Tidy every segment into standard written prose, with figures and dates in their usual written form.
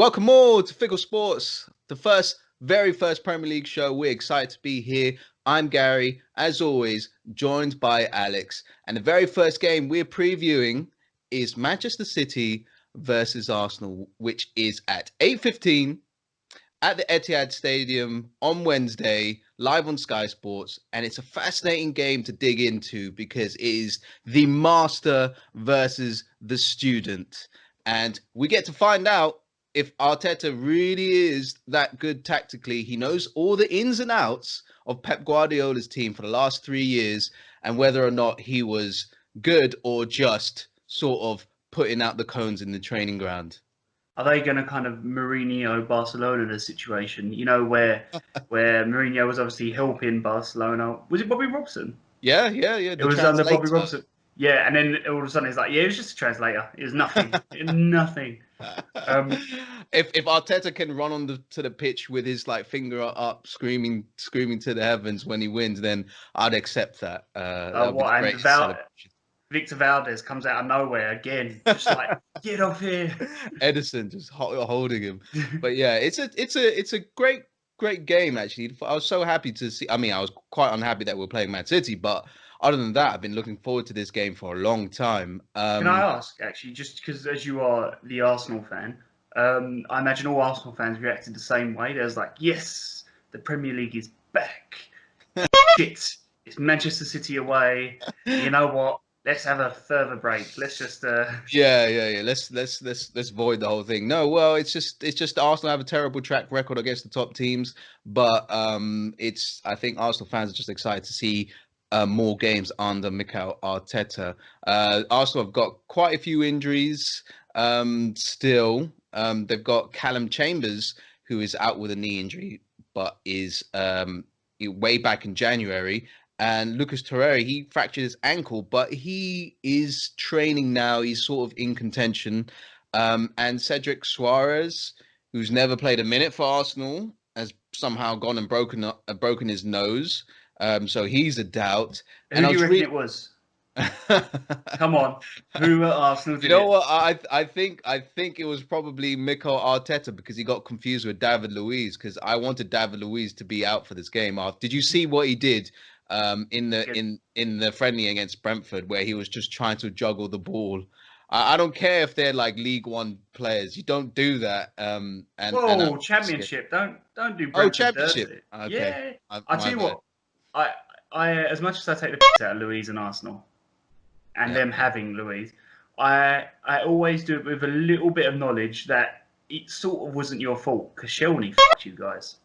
Welcome all to Fickle Sports, the very first Premier League show. We're excited to be here. I'm Gary, as always, joined by Alex. And the very first game we're previewing is Manchester City versus Arsenal, which is at 8:15 at the Etihad Stadium on Wednesday, live on Sky Sports. And it's a fascinating game to dig into because it is the master versus the student. And we get to find out if Arteta really is that good tactically. He knows all the ins and outs of Pep Guardiola's team for the last 3 years and whether or not he was good or just sort of putting out the cones in the training ground. Are they going to kind of Mourinho Barcelona the situation? You know, where Mourinho was obviously helping Barcelona. Was it Bobby Robson? Yeah. It The was under Bobby translator. Robson. Yeah, and then all of a sudden it's like, yeah, it was just a translator. It was nothing. Nothing. If Arteta can run to the pitch with his like finger up, screaming to the heavens when he wins, then I'd accept that. That would be the greatest celebration. Victor Valdez comes out of nowhere again, just like get off here. Edison just holding him. But yeah, it's a great game actually. I was so happy to see. I mean, I was quite unhappy that we're playing Man City, but other than that, I've been looking forward to this game for a long time. Can I ask, actually, just because as you are the Arsenal fan, I imagine all Arsenal fans reacted the same way. There's like, yes, the Premier League is back. Shit, it's Manchester City away. You know what? Let's have a further break. Let's just Yeah. Let's void the whole thing. No, well, it's just Arsenal have a terrible track record against the top teams, but I think Arsenal fans are just excited to see more games under Mikel Arteta. Arsenal have got quite a few injuries still. They've got Callum Chambers, who is out with a knee injury, but is way back in January. And Lucas Torreira, he fractured his ankle, but he is training now. He's sort of in contention. And Cedric Suarez, who's never played a minute for Arsenal, has somehow gone and broken his nose. So he's a doubt. Who do you reckon it was? Come on, who at Arsenal did You know it? what? I think it was probably Mikel Arteta because he got confused with David Luiz because I wanted David Luiz to be out for this game. Did you see what he did in the friendly against Brentford where he was just trying to juggle the ball? I don't care if they're like League One players. You don't do that. Whoa, Championship! Don't do Oh, Brentford Championship. dirty. Okay. Yeah, I My tell you bad. what, I as much as I take the piss out of Louise and Arsenal and Yeah. them having Louise, I always do it with a little bit of knowledge that it sort of wasn't your fault because Shelney f***ed you guys.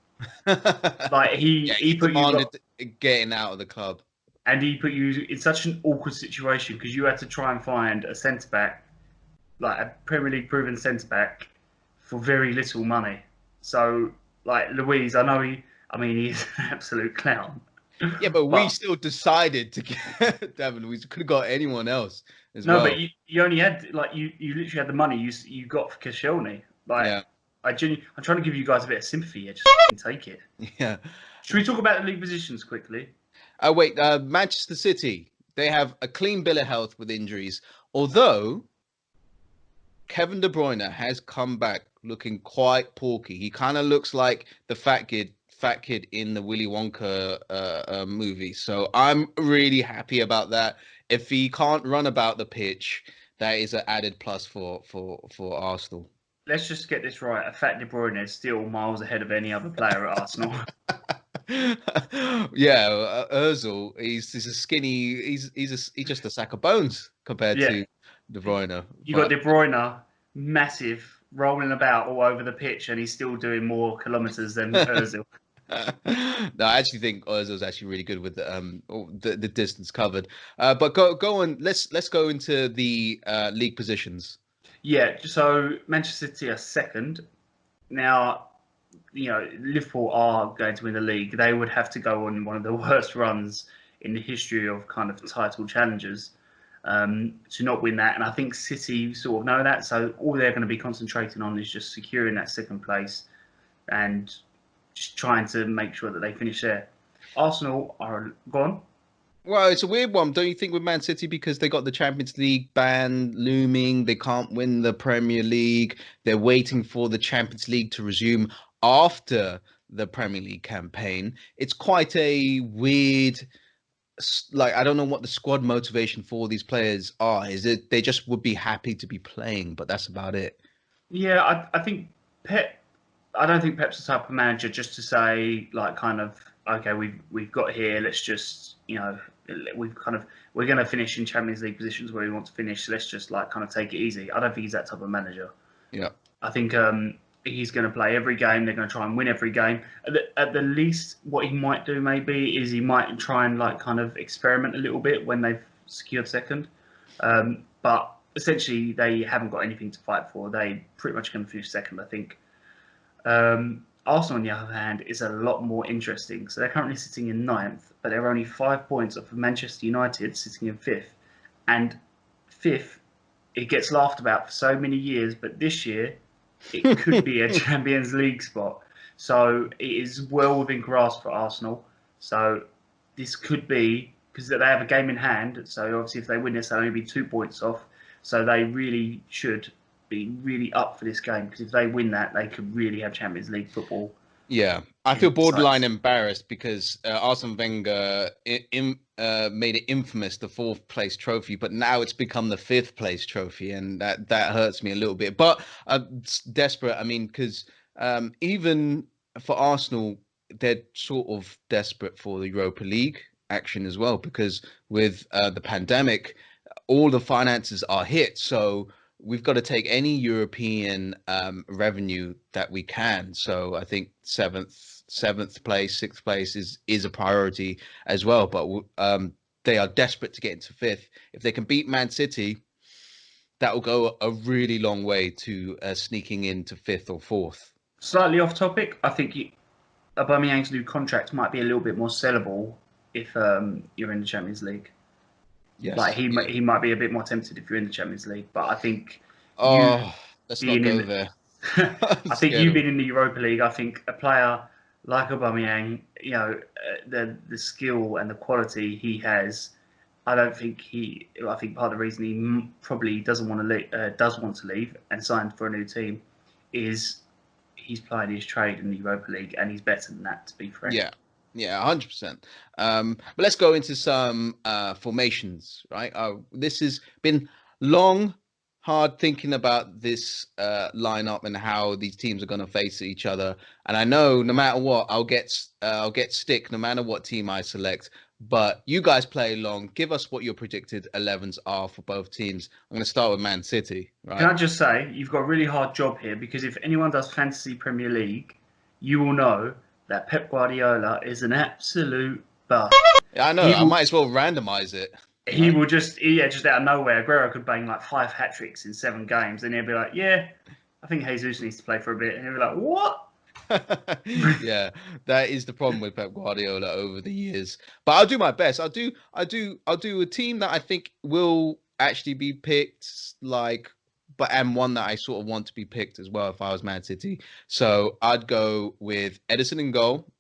Like Yeah, he he put you demanded getting out of the club. and he put you in such an awkward situation because you had to try and find a centre back, like a Premier League proven centre back, for very little money. So, like Louise, he's an absolute clown. Yeah, but we But still decided to get David Luiz. We could have got anyone else as no, well. but you only had you literally had the money you got for Koscielny. Like Yeah. I'm trying to give you guys a bit of sympathy here. Just take it. Yeah. Should we talk about the league positions quickly? Oh wait, Manchester City. They have a clean bill of health with injuries. Although Kevin De Bruyne has come back looking quite porky. He kind of looks like the fat kid in the Willy Wonka movie. So I'm really happy about that. If he can't run about the pitch, that is an added plus for Arsenal. Let's just get this right. A fat De Bruyne is still miles ahead of any other player at Arsenal. Yeah, Özil, he's a skinny. He's just a sack of bones compared Yeah, to De Bruyne. you got But De Bruyne, massive, rolling about all over the pitch, and he's still doing more kilometres than Özil. no, I actually think Ozil's actually really good with the distance covered. But go on. Let's go into the league positions. Yeah, so Manchester City are second. Now, Liverpool are going to win the league. They would have to go on one of the worst runs in the history of kind of title challenges to not win that. And I think City sort of know that. So all they're going to be concentrating on is just securing that second place and just trying to make sure that they finish there. Arsenal are gone. Well, it's a weird one, don't you think, with Man City because they got the Champions League ban looming. They can't win the Premier League. They're waiting for the Champions League to resume after the Premier League campaign. It's quite a weird, like, I don't know what the squad motivation for these players are. Is it they just would be happy to be playing, but that's about it. Yeah, I think Pep. I don't think Pep's the type of manager just to say like kind of okay, we've got here. Let's just we've kind of we're going to finish in Champions League positions where we want to finish. So let's just like kind of take it easy. I don't think he's that type of manager. Yeah. I think he's going to play every game. They're going to try and win every game. At the least, what he might do maybe is he might try and like kind of experiment a little bit when they've secured second. But essentially, they haven't got anything to fight for. They pretty much going to finish second, I think. Arsenal, on the other hand, is a lot more interesting. So they're currently sitting in ninth, but they're only 5 points off of Manchester United, sitting in fifth. And fifth, it gets laughed about for so many years, but this year it could be a Champions League spot. So it is well within grasp for Arsenal. So this could be because they have a game in hand. So obviously, if they win this, they'll only be 2 points off. So they really should be really up for this game because if they win that, they could really have Champions League football Yeah, I in feel their borderline sights. embarrassed because Arsene Wenger made it infamous the fourth place trophy, but now it's become the fifth place trophy, and that hurts me a little bit. But I'm desperate. I mean, because even for Arsenal, they're sort of desperate for the Europa League action as well, because with the pandemic, all the finances are hit. So we've got to take any European revenue that we can. So I think seventh place, sixth place is a priority as well. But they are desperate to get into fifth. If they can beat Man City, that will go a really long way to sneaking into fifth or fourth. Slightly off topic, I think Aubameyang's new contract might be a little bit more sellable if you're in the Champions League. Like Yes. he might be a bit more tempted if you're in the Champions League, but I think you Oh, let's not being in go the, there. I'm I think scared you of being it. in the Europa League, I think a player like Aubameyang, the skill and the quality he has, I don't think he. I think part of the reason he probably doesn't want to does want to leave and signed for a new team is he's playing his trade in the Europa League and he's better than that. To be frank. Yeah, yeah, 100%. But let's go into some formations, right? This has been long, hard thinking about this lineup and how these teams are going to face each other. And I know no matter what, I'll get stick no matter what team I select. But you guys play along. Give us what your predicted 11s are for both teams. I'm going to start with Man City, Can right? I just say, you've got a really hard job here because if anyone does fantasy Premier League, you will know that Pep Guardiola is an absolute bust. Yeah, I know. He I will, might as well randomize it, he right? will just, yeah, just out of nowhere. Aguero could bang like 5 hat tricks in 7 games, and he'll be like, yeah, I think Jesus needs to play for a bit, and he'll be like, what? Yeah, that is the problem with Pep Guardiola over the years. But I'll do my best. I'll do a team that I think will actually be picked, like, but and one that I sort of want to be picked as well if I was Man City. So I'd go with Edison in goal.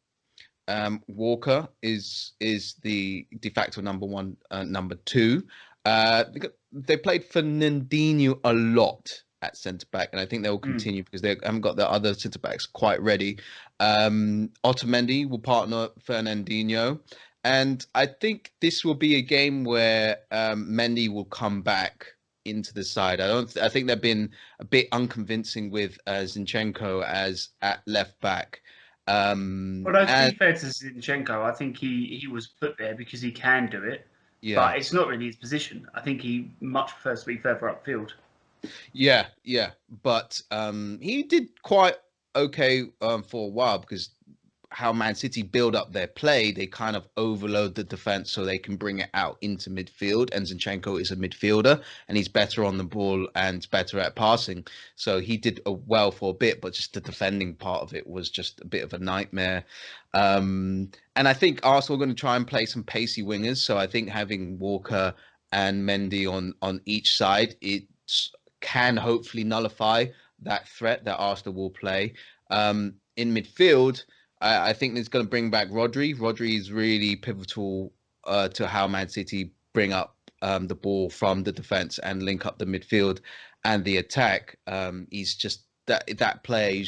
Walker is the de facto number one, number two. They played Fernandinho a lot at centre back, and I think they will Mm. continue because they haven't got the other centre backs quite ready. Otamendi will partner Fernandinho, and I think this will be a game where Mendy will come back into the side. I don't. I think they've been a bit unconvincing with Zinchenko as at left back. Although to And be fair to Zinchenko, I think he was put there because he can do it, yeah, but it's not really his position. I think he much prefers to be further upfield. yeah. But he did quite okay for a while because how Man City build up their play, they kind of overload the defense so they can bring it out into midfield. And Zinchenko is a midfielder and he's better on the ball and better at passing. So he did well for a bit, but just the defending part of it was just a bit of a nightmare. And I think Arsenal are going to try and play some pacey wingers. So I think having Walker and Mendy on each side, it can hopefully nullify that threat that Arsenal will play. In midfield, I think it's going to bring back Rodri. Rodri is really pivotal to how Man City bring up the ball from the defense and link up the midfield and the attack. He's just that player.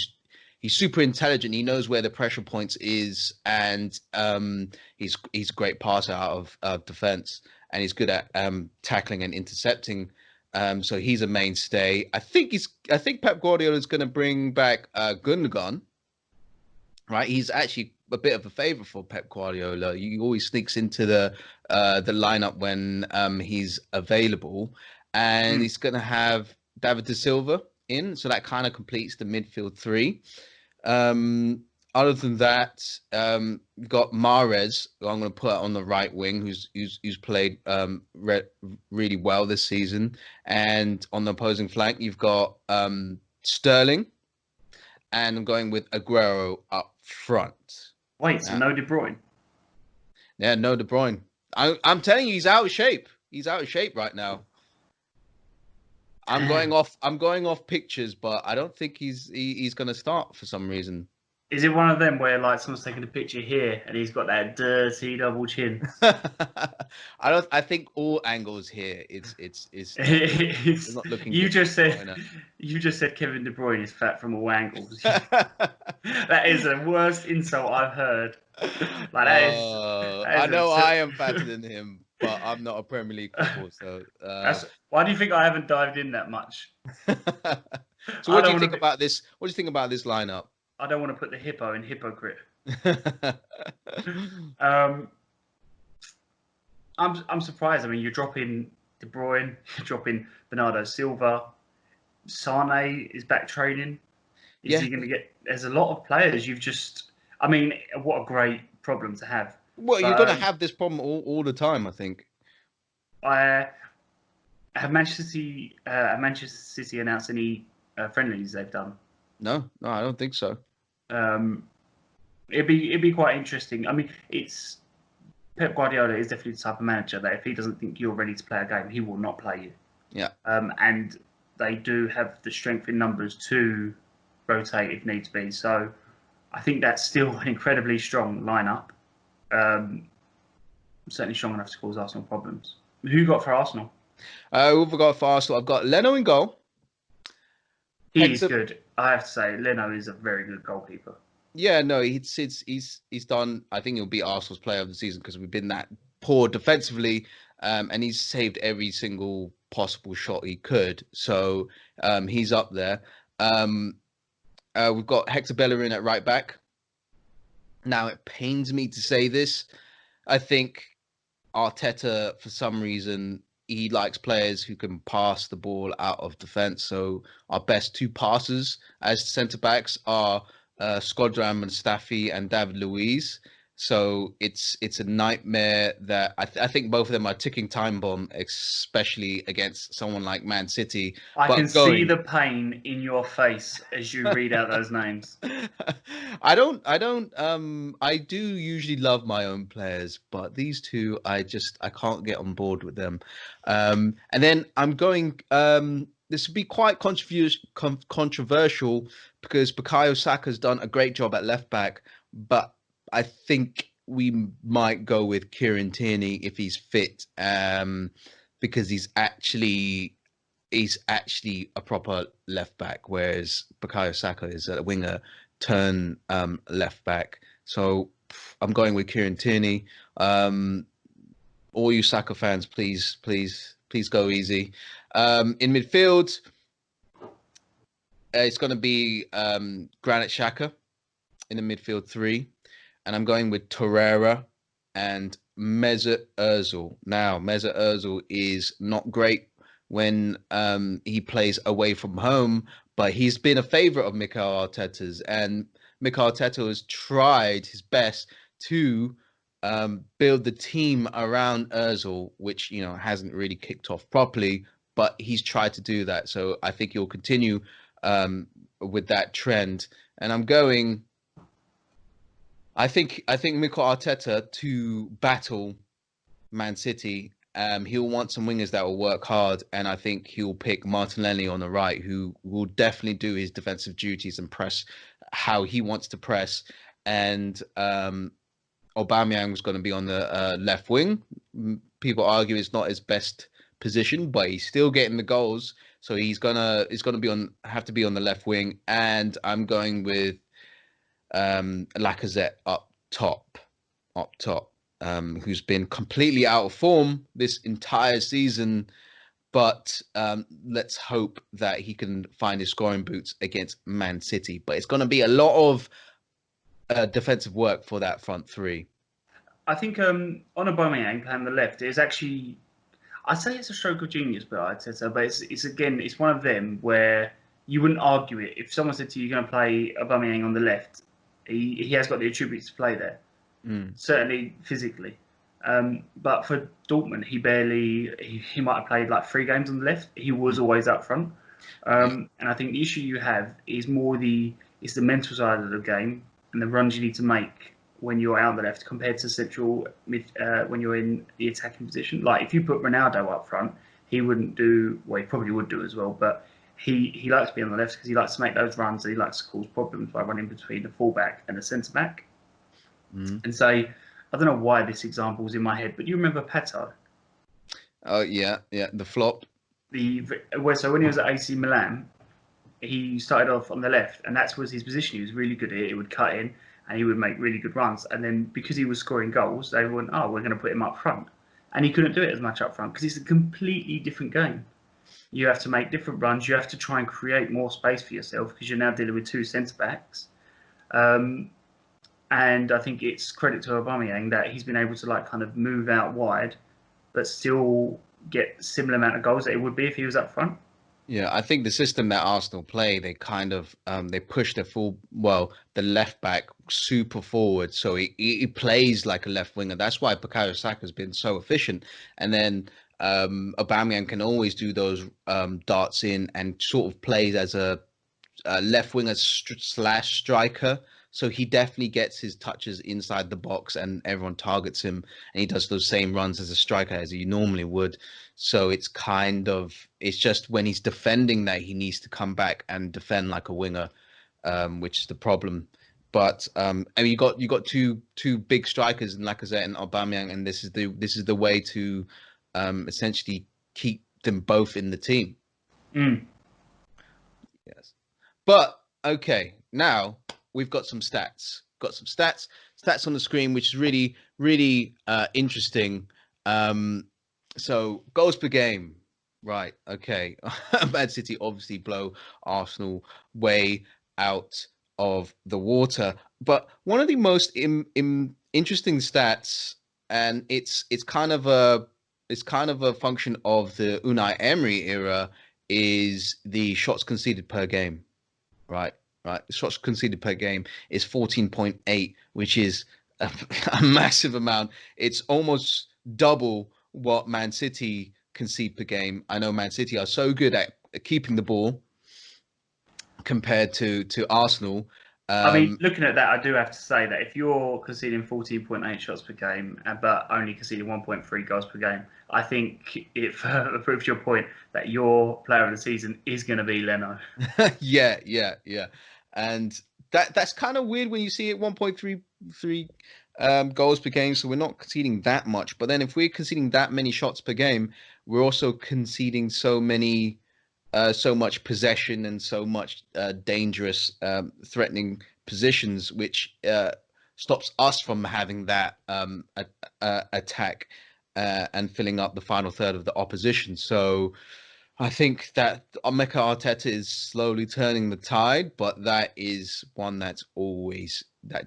He's super intelligent. He knows where the pressure points is, and he's a great passer out of defense, and he's good at tackling and intercepting. So he's a mainstay. I think Pep Guardiola is going to bring back Gundogan. Right, he's actually a bit of a favorite for Pep Guardiola. He always sneaks into the lineup when he's available, and he's going to have David De Silva in, so that kind of completes the midfield three. Other than that, we've got Mahrez, who I'm going to put on the right wing, who's played really well this season, and on the opposing flank, you've got Sterling, and I'm going with Aguero up front. Wait, so no De Bruyne? Yeah, no De Bruyne. I'm telling you, he's out of shape. He's out of shape right now. I'm going off pictures, but I don't think he's going to start for some reason. Is it one of them where like someone's taking a picture here and he's got that dirty double chin? I think all angles here. It's not looking. You just said Kevin De Bruyne is fat from all angles. That is the worst insult I've heard. Like I know I am fatter than him, but I'm not a Premier League football. So why do you think I haven't dived in that much? So what do you think about this? What do you think about this lineup? I don't want to put the hippo in hypocrite. I'm surprised. I mean, you're dropping De Bruyne, you're dropping Bernardo Silva, Sane is back training. Is he going to get? There's a lot of players. I mean, what a great problem to have. Well, you're going to have this problem all the time, I think. Have Manchester City announced any friendlies they've done? No, I don't think so. It'd be quite interesting. I mean, it's Pep Guardiola is definitely the type of manager that if he doesn't think you're ready to play a game, he will not play you. Yeah. And they do have the strength in numbers to rotate if needs be. So I think that's still an incredibly strong lineup. Certainly strong enough to cause Arsenal problems. Who you got for Arsenal? We've got for Arsenal. I've got Leno in goal. He's good. I have to say, Leno is a very good goalkeeper. Yeah, no, he's done. I think he'll be Arsenal's player of the season because we've been that poor defensively, and he's saved every single possible shot he could. So he's up there. We've got Hector Bellerin at right back. Now it pains me to say this. I think Arteta, for some reason, he likes players who can pass the ball out of defence. So our best two passers as centre backs are Skodran Mustafi and David Luiz. So it's a nightmare that I think both of them are ticking time bomb, especially against someone like Man City. I can see the pain in your face as you read out those names. I do usually love my own players, but these two I can't get on board with them. And then I'm going. This would be quite controversial because Bukayo Saka's done a great job at left back, but I think we might go with Kieran Tierney if he's fit, because he's actually a proper left back, whereas Bukayo Saka is a winger turn left back. So I'm going with Kieran Tierney. All you Saka fans, please go easy. In midfield, it's going to be Granit Xhaka in the midfield three. And I'm going with Torreira and Mesut Ozil. Now, Mesut Ozil is not great when he plays away from home, but he's been a favourite of Mikel Arteta's. And Mikel Arteta has tried his best to build the team around Ozil, which, hasn't really kicked off properly, but he's tried to do that. So I think he'll continue with that trend. And I'm going... I think Mikel Arteta, to battle Man City, he'll want some wingers that will work hard, and I think he'll pick Martinelli on the right, who will definitely do his defensive duties and press how he wants to press. And Aubameyang was going to be on the left wing. People argue it's not his best position, but he's still getting the goals. So he's gonna have to be on the left wing, and I'm going with Lacazette up top, who's been completely out of form this entire season. But let's hope that he can find his scoring boots against Man City. But it's going to be a lot of defensive work for that front three. I think on Aubameyang playing the left is actually, I'd say it's a stroke of genius, but Arteta. But it's one of them where you wouldn't argue it. If someone said to you, you're going to play Aubameyang on the left, he has got the attributes to play there. Certainly physically. But for Dortmund, he might have played like 3 games on the left. He was always up front. And I think the issue you have is more the mental side of the game and the runs you need to make when you're out on the left compared to central mid when you're in the attacking position. Like if you put Ronaldo up front, he wouldn't do, well, he probably would do as well, but he likes to be on the left because he likes to make those runs and he likes to cause problems by running between the fullback and the centre back. And so I don't know why this example was in my head, but you remember Pato? Oh yeah, the flop. So when he was at AC Milan, he started off on the left, and that was his position. He was really good at it. He would cut in, and he would make really good runs. And then because he was scoring goals, they went, "Oh, we're going to put him up front," and he couldn't do it as much up front because it's a completely different game. You have to make different runs. You have to try and create more space for yourself because you're now dealing with 2 centre backs. And I think it's credit to Aubameyang that he's been able to like kind of move out wide, but still get similar amount of goals that it would be if he was up front. Yeah, I think the system that Arsenal play, they kind of they push the left back super forward, so he plays like a left winger. That's why Bukayo Saka's been so efficient, and then Aubameyang can always do those darts in and sort of plays as a left winger slash striker. So he definitely gets his touches inside the box and everyone targets him and he does those same runs as a striker as he normally would. So it's just when he's defending that he needs to come back and defend like a winger, which is the problem. But and you got two big strikers in Lacazette and Aubameyang, and this is the way to essentially keep them both in the team. Yes. But okay, now we've got some stats. Stats on the screen, which is really, really interesting. So goals per game, right? Okay, Man City obviously blow Arsenal way out of the water. But one of the most interesting stats, and it's kind of a function of the Unai Emery era, is the shots conceded per game, right? Right, shots conceded per game is 14.8, which is a massive amount. It's almost double what Man City concede per game. I know Man City are so good at keeping the ball compared to Arsenal. I mean, looking at that, I do have to say that if you're conceding 14.8 shots per game, but only conceding 1.3 goals per game, I think it proves your point that your player of the season is going to be Leno. Yeah. And that's kind of weird when you see it 1.33 goals per game. So we're not conceding that much. But then if we're conceding that many shots per game, we're also conceding so much possession and so much dangerous, threatening positions, which stops us from having that attack and filling up the final third of the opposition. So I think that Mikel Arteta is slowly turning the tide, but that is one that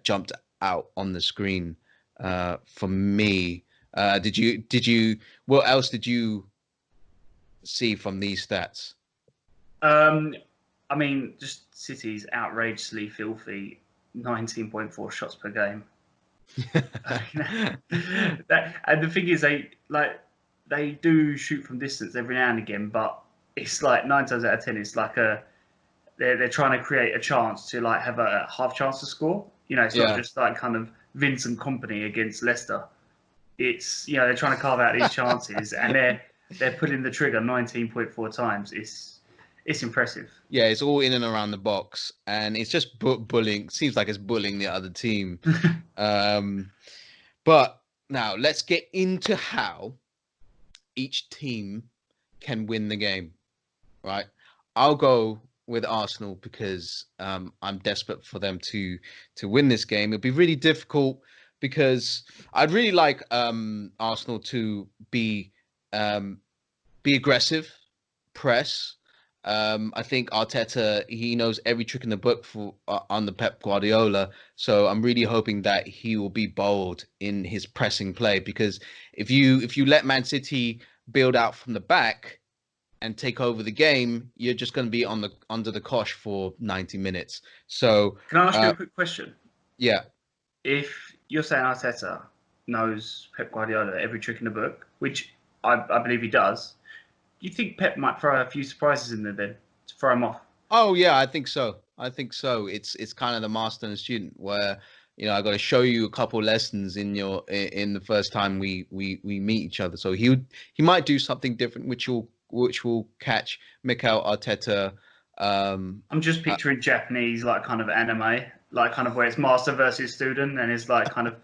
jumped out on the screen for me. Did you? What else did you see from these stats? I mean, just City's outrageously filthy 19.4 shots per game. And the thing is, they do shoot from distance every now and again, but it's like 9 times out of 10, it's like they're trying to create a chance to like have a half chance to score. You know, it's not just like kind of Vincent Kompany against Leicester. It's, you know, they're trying to carve out these chances and they're pulling the trigger 19.4 times. It's impressive. Yeah, it's all in and around the box, and it's just bullying. Seems like it's bullying the other team. But now let's get into how each team can win the game, right? I'll go with Arsenal because I'm desperate for them to win this game. It'll be really difficult because I'd really like Arsenal to um, be aggressive, press. I think Arteta, he knows every trick in the book for under Pep Guardiola. So I'm really hoping that he will be bold in his pressing play because if you let Man City build out from the back and take over the game, you're just going to be on the under the cosh for 90 minutes. So Can I ask you uh, a quick question? yeah. If you're saying Arteta knows Pep Guardiola every trick in the book, which I believe he does, do you think Pep might throw a few surprises in there then to throw him off? Oh yeah, I think so. I think so. It's kind of the master and student where I got to show you a couple lessons in the first time we meet each other. So he might do something different, which will catch Mikel Arteta. I'm just Uh, picturing Japanese like kind of anime, like kind of where it's master versus student, and it's like kind of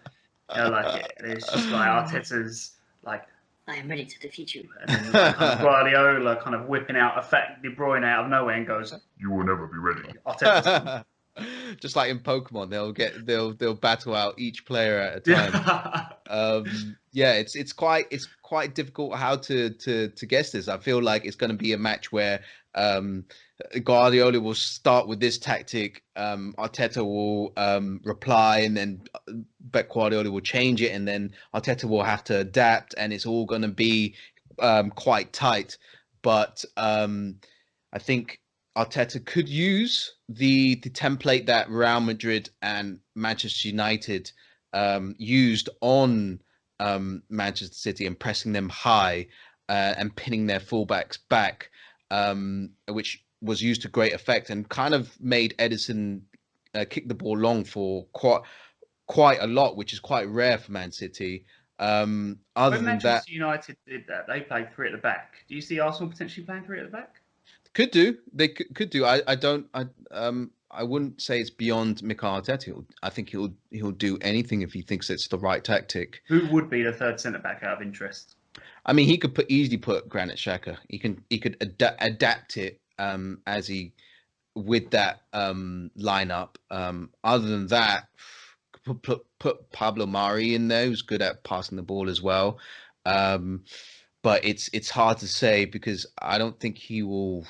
like it's just like Arteta's like I am ready to defeat you, and then like kind of Guardiola kind of whipping out a fat De Bruyne out of nowhere and goes, "You will never be ready." Arteta's just like in Pokemon, they'll battle out each player at a time. Yeah, it's quite difficult how to guess this. I feel like it's going to be a match where um Guardiola will start with this tactic, Arteta will reply, and then Pep Guardiola will change it, and then Arteta will have to adapt, and it's all going to be quite tight. But I think Arteta could use the template that Real Madrid and Manchester United used on Manchester City and pressing them high and pinning their fullbacks back, which was used to great effect and kind of made Edison kick the ball long for quite a lot, which is quite rare for Man City. Other when than that, Manchester United did that, they played three at the back. Do you see Arsenal potentially playing three at the back? could do they could do. I don't I wouldn't say it's beyond Mikel Arteta. I think he'll do anything if he thinks it's the right tactic. Who would be the third centre back out of interest? I mean, he could easily put Granit Xhaka. He could adapt it as he with that lineup. Other than that, put Pablo Mari in there, who's good at passing the ball as well. Um, but it's hard to say because I don't think he will.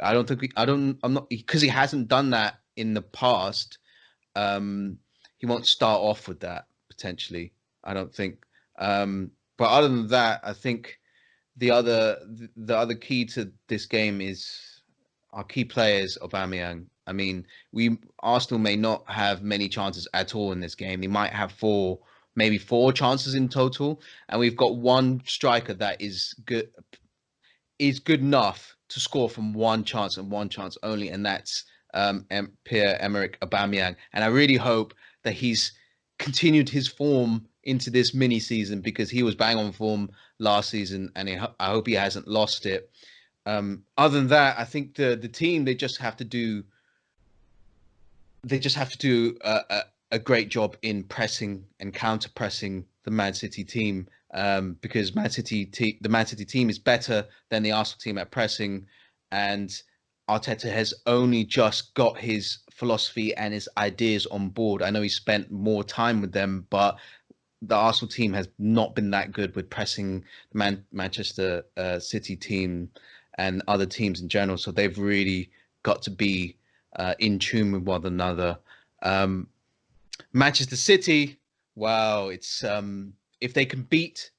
I don't think I'm not because he hasn't done that in the past. Um, he won't start off with that potentially. I don't think. But other than that, I think the other key to this game is our key players of Aubameyang. I mean, we Arsenal may not have many chances at all in this game. They might have maybe four chances in total, and we've got one striker that is good enough to score from one chance and one chance only, and that's Pierre-Emerick Aubameyang. And I really hope that he's continued his form into this mini season because he was bang on form last season, and I hope he hasn't lost it. Other than that, I think the team they just have to do a great job in pressing and counter pressing the Man City team, because the Man City team is better than the Arsenal team at pressing, and Arteta has only just got his philosophy and his ideas on board. I know he spent more time with them, but the Arsenal team has not been that good with pressing the Manchester City team and other teams in general. So they've really got to be in tune with one another. Um, Manchester City, wow, it's if they can beat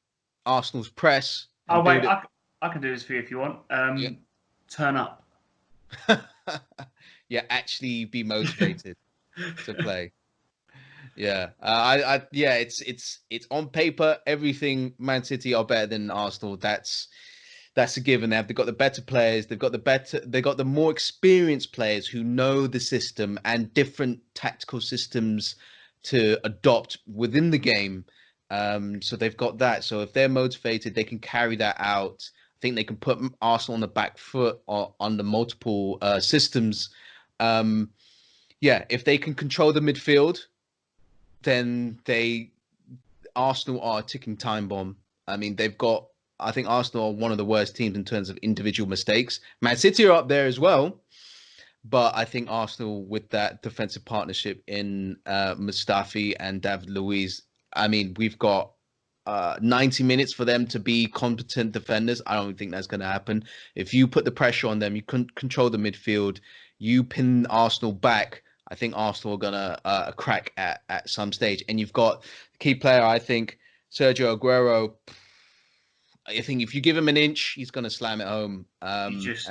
Arsenal's press Oh and wait, build it, I can do this for you if you want. yeah, Turn up. yeah, actually be motivated to play. Yeah, yeah, it's on paper everything. Man City are better than Arsenal. That's a given. They've got the better players. They've got the more experienced players who know the system and different tactical systems to adopt within the game. So they've got that. So if they're motivated, they can carry that out. I think they can put Arsenal on the back foot on the multiple systems. Um, yeah, if they can control the midfield, then Arsenal are a ticking time bomb. I mean, I think Arsenal are one of the worst teams in terms of individual mistakes. Man City are up there as well. But I think Arsenal, with that defensive partnership in Mustafi and David Luiz, I mean, we've got 90 minutes for them to be competent defenders. I don't think that's going to happen. If you put the pressure on them, you can control the midfield, you pin Arsenal back. I think Arsenal are going to crack at some stage. And you've got key player, I think, Sergio Aguero. I think if you give him an inch, he's going to slam it home. You just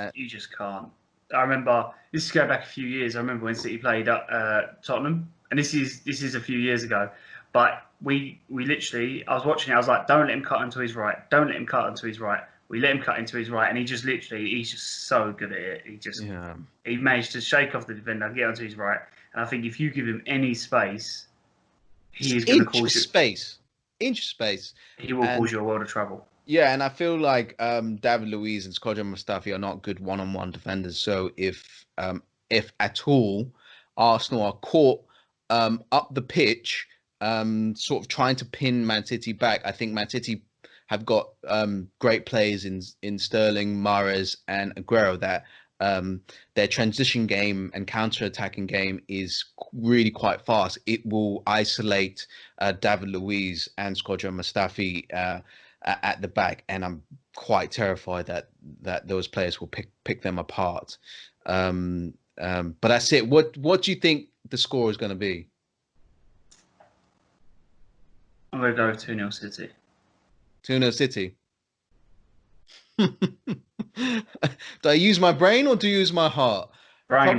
can't. I remember this is going back a few years. I remember when City played Tottenham, and this is a few years ago. But we literally, I was watching it. I was like, don't let him cut into his right. Don't let him cut into his right. We let him cut into his right, and he's just so good at it. He managed to shake off the defender, get onto his right, and I think if you give him any space, he is going to cause you inch space. He will cause you a world of trouble. Yeah, and I feel like David Luiz and Shkodran Mustafi are not good one-on-one defenders. So if at all Arsenal are caught up the pitch, sort of trying to pin Man City back, I think Man City have got great players in Sterling, Mahrez, and Aguero that their transition game and counter-attacking game is really quite fast. It will isolate David Luiz and Shkodran Mustafi at the back, and I'm quite terrified that those players will pick them apart. But that's it. What do you think the score is going to be? I'm going to go 2-0 City. 2-0 City. Do I use my brain or do you use my heart? Brain.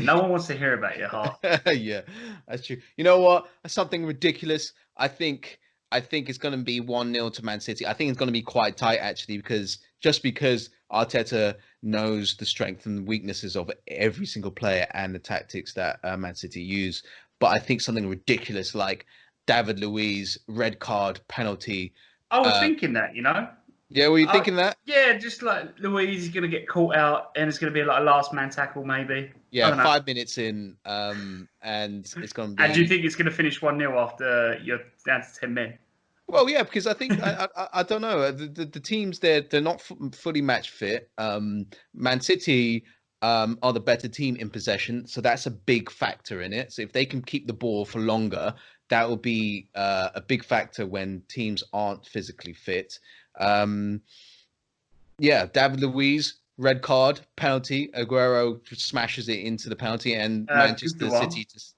No one wants to hear about your heart. Yeah, that's true. You know what? Something ridiculous. I think it's going to be 1-0 to Man City. I think it's going to be quite tight, actually, because Arteta knows the strengths and weaknesses of every single player and the tactics that Man City use. But I think something ridiculous like David Luiz, red card, penalty. I was thinking that, you know. Yeah, were you thinking that? Yeah, just like Luiz is going to get caught out and it's going to be like a last man tackle, maybe. Yeah, 5 minutes in, and it's going to be. And do you think it's going to finish 1-0 after you're down to 10 men? Well, yeah, because I think I don't know the teams they're not fully match fit. Man City are the better team in possession, so that's a big factor in it. So if they can keep the ball for longer, that will be a big factor when teams aren't physically fit. Yeah, David Luiz, red card, penalty. Aguero smashes it into the penalty, and Manchester Gundogan. City just.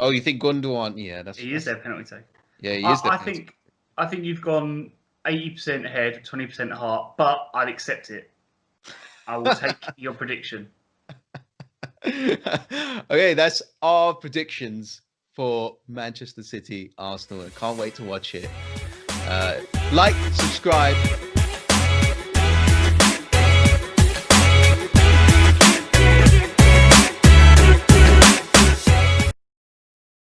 Oh, you think Gundogan? Yeah, he is their penalty take. Yeah, he is their penalty. I think you've gone 80% head, 20% heart, but I'd accept it. I will take your prediction. Okay, that's our predictions for Manchester City Arsenal. I can't wait to watch it. Like, subscribe,